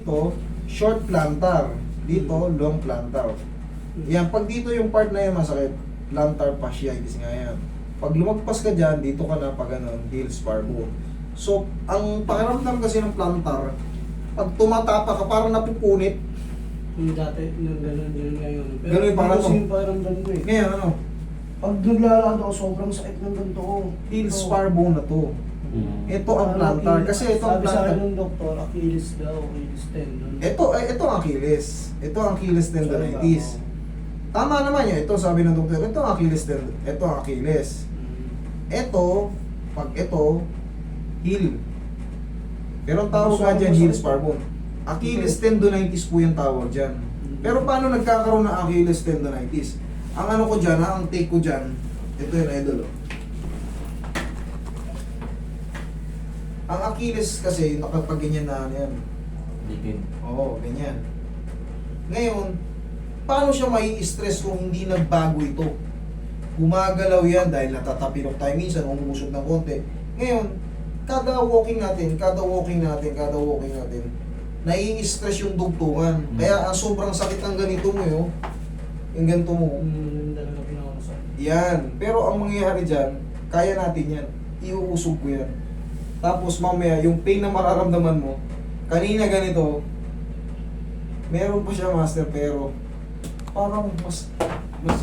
Ito, short plantar. Dito, long plantar. Yan, pag dito yung part na yan masakit, plantar fasciitis nga yan. Pag lumagpas ka dyan, dito ka na pag ganun, heels parvo. So, ang pakiramdam kasi ng plantar, pag tumatapa ka, parang napupunit. Yung dati, nung gano'n ngayon. Pero Ganun yung kasi pakiramdam. yung pakiramdam ko eh. Ngayon, ano? Pag naglalakad ako, sobrang sakit ng ganito ko. Heels Ito. parvo na to. Ito ang plantar. Kasi ito ang Sabi sa plantar. akin ng doktor, Achilles daw, Achilles tendon. Ito ang Achilles. Ito ang Achilles tendonitis. Tama naman yun. Ito sabi ng doktor, ito ang Achilles tendon. Ito ang Achilles. Ito, pag ito, heel. Pero ang tawag nga dyan, heels parvo. Achilles tendonitis po yung tawag dyan. Pero paano nagkakaroon ng Achilles tendonitis? Ang ano ko dyan, ang take ko dyan, ito yung idol. Oh. Ang Achilles kasi, nakapag-ganyan na ano yan. Dikit. Oo, ganyan. Ngayon, paano siya mai-stress kung hindi nagbago ito? Gumagalaw yan dahil natatapilok tayo minsan, umuusog ng konti. Ngayon, kada walking natin, nai-stress yung dugtungan. Kaya ang sobrang sakit ng ganito mo yun, yung ganito mo. Yung talaga pinakamasakit. Yan. Pero ang mangyayari dyan, kaya natin yan. Iuusog ko yan. Tapos mamaya, yung pain na mararamdaman mo, kanina ganito, meron pa siya master pero parang mas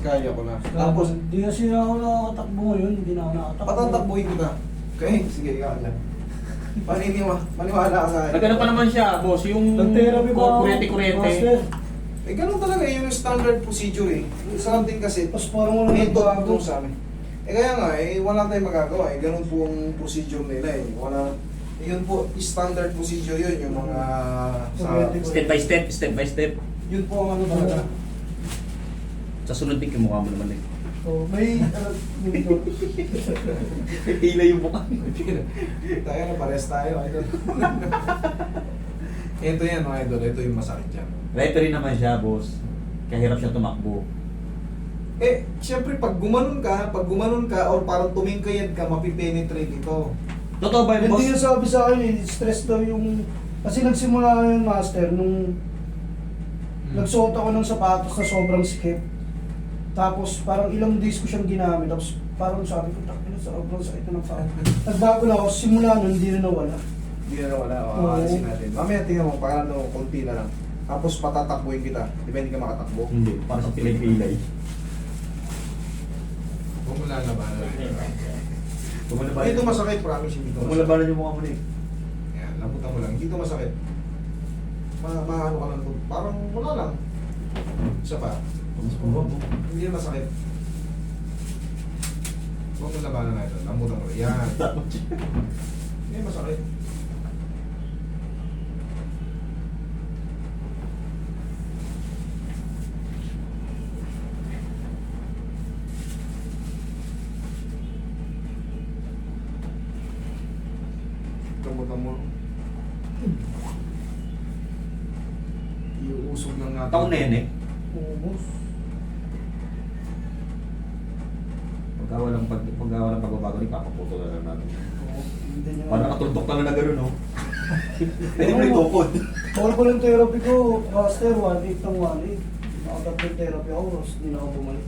kaya ko na. Tapos, di kasi ako nakakatakbo ngayon, hindi na ako nakatakbo. patatakbuhin kita. Okay, sige, ikaw dyan. Maniwala ka sa akin. Nagano pa naman siya, boss, yung Nag-therapy ba ako? kurete-kurete. Master. Eh, ganun talaga yung standard procedure eh. Sa atin kasi, Tapos parang wala ito nagbago. ang sa amin. Eh kaya nga, wala tayong magagawa eh. Ganun po ang procedure nila eh. Yun po, standard procedure yun, yung mga Step by step. yun po ang ano talaga. Sa sunod pick, yung mukha mo naman eh. So, may dito. Hila yung mukha. Tayo na, pares tayo, idol. Ito yan, mga idol. Ito yung masakit dyan. Referee naman siya, boss. Kahirap siya tumakbo. Eh, syempre, pag gumanon ka, or parang tumingkayad ka, mapipenetrate ito. Totoo ba yun, boss? Hindi yung sabi sa akin, stress daw yung... Kasi nagsimula yung master nung... Nagsuot ako ng sapatos na sobrang sikip. Tapos parang ilang days ko siyang ginamit. Tapos parang sabi ko, takina sa sobrang sakit na ng paa. Nagbago na ako, simula nun, hindi na nawala. Hindi na wala. Oo. Alisin natin. Mamaya tingnan mo, parang ano, konti na lang. Tapos patatakbuhin kita. Di ba hindi ka makatakbo? Hindi, para sa pilay-pilay. Huwag mo lalabanan. Tumalabanan. Dito masakit, promise. Hindi to masakit. Tumalabanan yung mukha mo na eh. Yan, lambutan mo lang. Dito masakit. Maano ka lang to. Parang wala lang. Isa pa. Hindi na masakit. Huwag mo labanan na ito. Lambutan mo lang. Yan. Hindi masakit. Lambutan mo. Iuusog ng nga. Taon na yan eh. Oo, boss. Pagkawalang pagbabago rin, papaputo na lang natin. Hindi niya... Parang nakatultok ka na gano'n, no? Hindi mo yung tukod. All ko yung therapy ko, master, 1 week ng 1 week. Nakatapos therapy ako, tapos hindi na ako bumalik.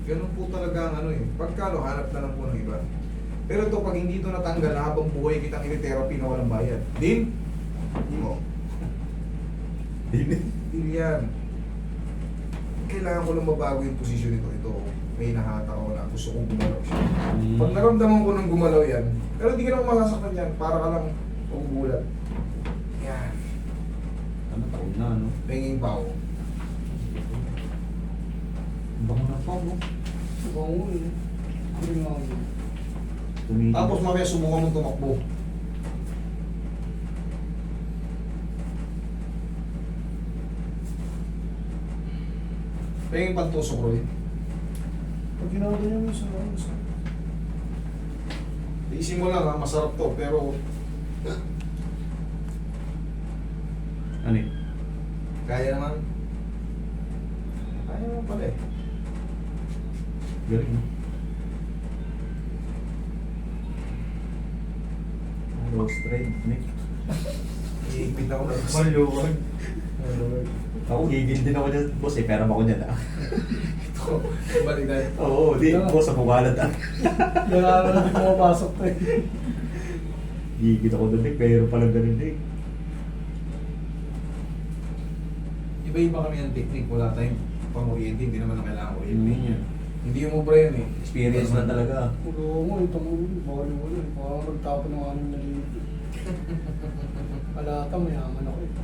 Ganun po talaga ang ano eh. Pagkano, hanap na lang po ng iba. Pero ito, pag hindi ito natanggal na habang buhay kitang ini-therapy na walang bayad. Din? Oo. Din yan. Kailangan ko lang mabago yung posisyon nito. Ito, may nahata ko na. Gusto kong gumalaw siya. Pag naramdaman ko ng gumalaw yan, pero hindi ka naman masasaktan yan. Para ka lang ugulat. Yan. Ano, taon na, no? Penging pao. Baka na pa, no? Oo, eh. Hindi nga ako. Tumigil. Tapos mamaya subukan mong tumakbo. Penging pantusok, Roy. Pag ginawa niya mo sa ano, Iisip mo lang ha, masarap to, pero Ano eh? kaya naman. Kaya naman pala eh. Galing, no? Rose trade, Nick. Gigupit ako na. Maluwag. Ako, gigil din ako dyan, boss eh. Pera ako dyan ah. Ito, balikan. Oo, di. Boss, sa bukalat ah. Nalala na di pumapasok to eh. Gigil ako doon eh. Pero palang ganun eh. Iba-iba kami ng technique. Wala tayong pang-oriente. Hindi naman na kailangan oriente. Mm. Hindi yung mubra yan eh. Experience lang talaga. Ulo mo, itong bawal mo na. Parang magtapon ng anong nalilig. Alata, mayaman ako ito.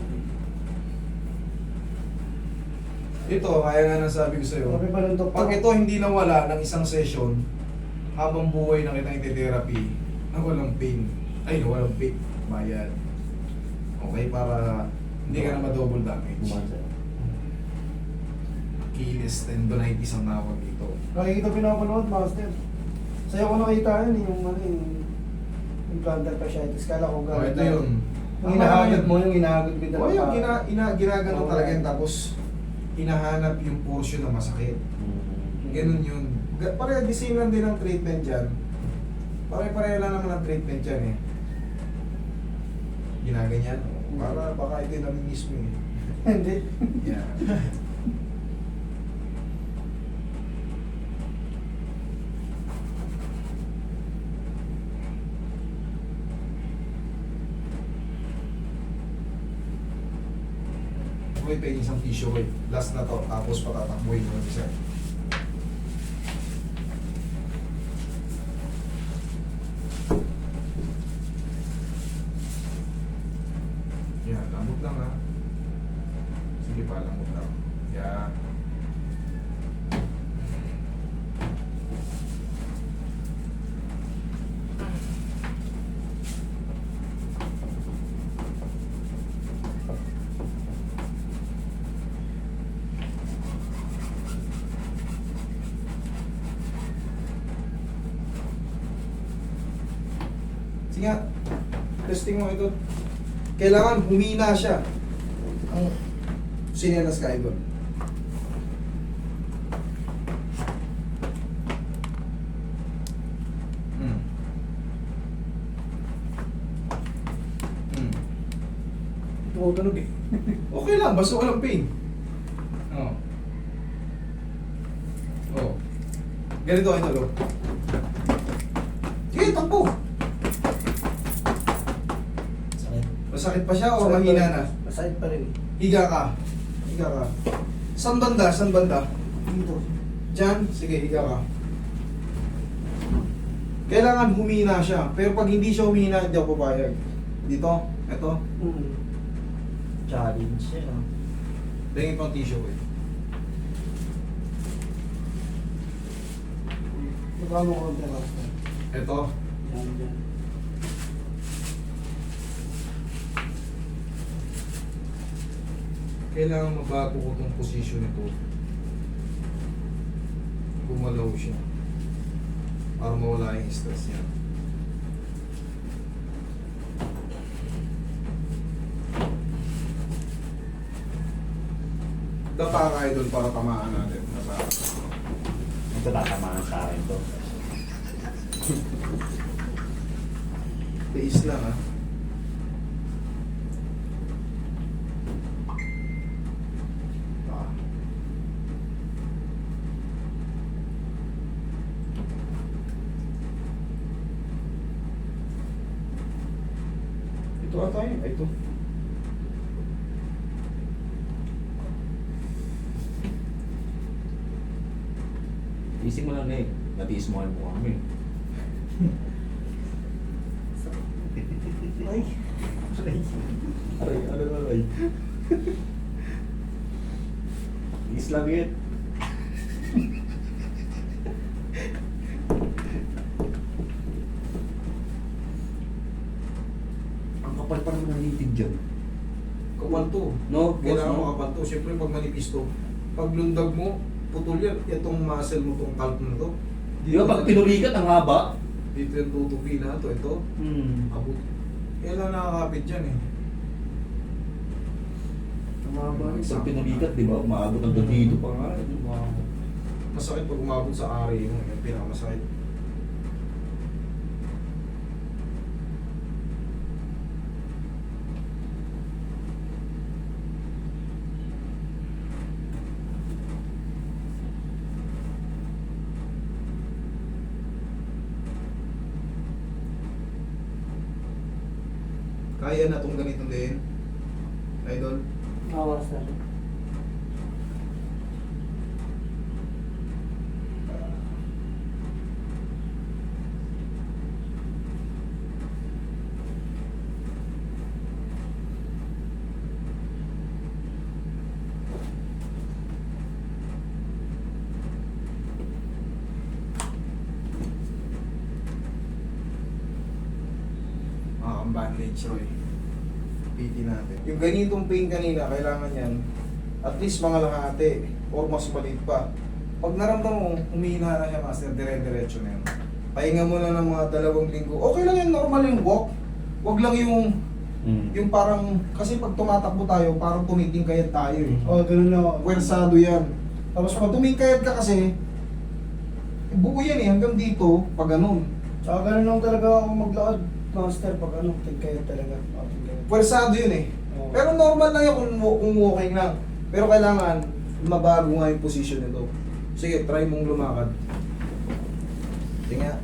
Ito, kaya nga nang sabi ko sa'yo. Sabi pa ng doktor. Pag ito hindi nawala ng isang session, habang buhay na kitang iti-therapy, nawalang pain. Ay, nawalang pain. Bayad. Okay, para hindi ka na ma-double damage. Bumansa. Achilles tendonitis ang tawag dito. Nakikita pinapanood, master. Sa'yo ko nakita yun, yung ano yung plantar fasciitis. Kala ko Oh, ito yun. Yung hinahagot mo, yung hinahagot mo Oh, yung ginagano Oo. talaga yan, tapos hinahanap yung portion na masakit. Ganun yun. Pareho, the same lang din ang treatment dyan. Pare-pareho lang naman ang treatment dyan eh. Ginaganyan. Para baka ito yung nami-miss mo eh. Hindi. Yeah. Uy, pa isang tissue ko eh. Last na to, tapos patatakbuhin ko ng isa. Yan, lambot lang ha. Sige pa, lambot lang. Yan. Sige nga, testing mo ito. Kailangan humina siya. Ang sinelas ka, idol. Hmm. Hmm. Tumutunog eh. Okay lang, basta walang pain. Oo. Oo. Ganito, idol. Oh. Sige, takbo. Sakit. Masakit pa siya o mahina na? Masakit pa rin. Higa ka. Higa ka. Saan banda? Saan banda? Dito. Diyan? Sige, higa ka. Kailangan humina siya. Pero pag hindi siya humina, hindi ako papayag. Dito, eto. Challenge siya. Tingin pang tissue ko eh. Magkano ko ang pera? Eto. Yan, yan. Kailangan mabago ko itong position nito. Gumalaw siya. Para mawala yung stress niya. Dapa ka idol para tamaan natin. Dapa. Ito tatamaan sa akin to. Tiis lang ha. Ah. Ito ata yun. Ay, ito. Ising mo lang eh. Natiis mo ang mukha mo eh. Ay. Aray, aray. Is lang yun. Ang kapal pa naman ng litid dyan. Kapal to. No, Kailangan boss, mo no? kapal to. Siyempre pag manipis to, pag lundag mo, putol yan. Itong muscle mo, itong calf na to. Di ba pag pinulikat ang haba? Dito yung tutupi na to. Ito. Abot. Kaya lang nakakapit dyan eh. Tumaba rin. Pag pinulikat, di ba? Umaabot ang dito pa nga. Masakit pag umabot sa ari mo. Yung pinakamasakit. Kaya na itong ganito din. Idol. Oo, master. Ang bandage, Roy. PT natin. Yung ganitong pain kanina, kailangan yan at least mga lahati or mas maliit pa. Pag naramdam mo, humihina na siya, master, dire-diretso na yan. Pahinga mo na ng mga 2 linggo. Okay lang yan, normal yung walk. Huwag lang yung parang, kasi pag tumatakbo tayo, parang tumitingkayad tayo eh. Oo, ganun na ako. Pwersado yan. Tapos pag tumingkayad ka kasi, buo yan eh, hanggang dito, pag ganun. Tsaka ganun lang talaga ako maglakad, master, pag ano, tingkayad talaga. Oo, tingkayad. Pwersado yun eh. Oo. Pero normal lang yan kung walking lang. Pero kailangan, mabago nga yung position nito. Sige, try mong lumakad. Tinga.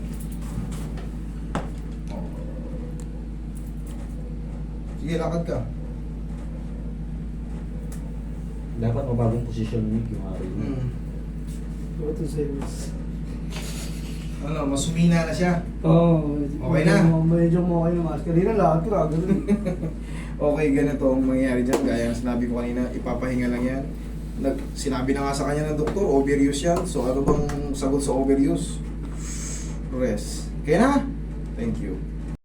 Sige, lakad ka. Dapat mabagong posisyon ni yung hari. Go to service. Ano, mas humina na siya. Oo. Okay na? Medyo okay na, master. Kanina lakad ko, ganun. Okay, ganito ang mangyayari dyan. Gaya ng sinabi ko kanina, ipapahinga lang yan. Sinabi na nga sa kanya ng doktor, overuse yan. So ano bang sagot sa overuse? Rest. Kaya na? Thank you.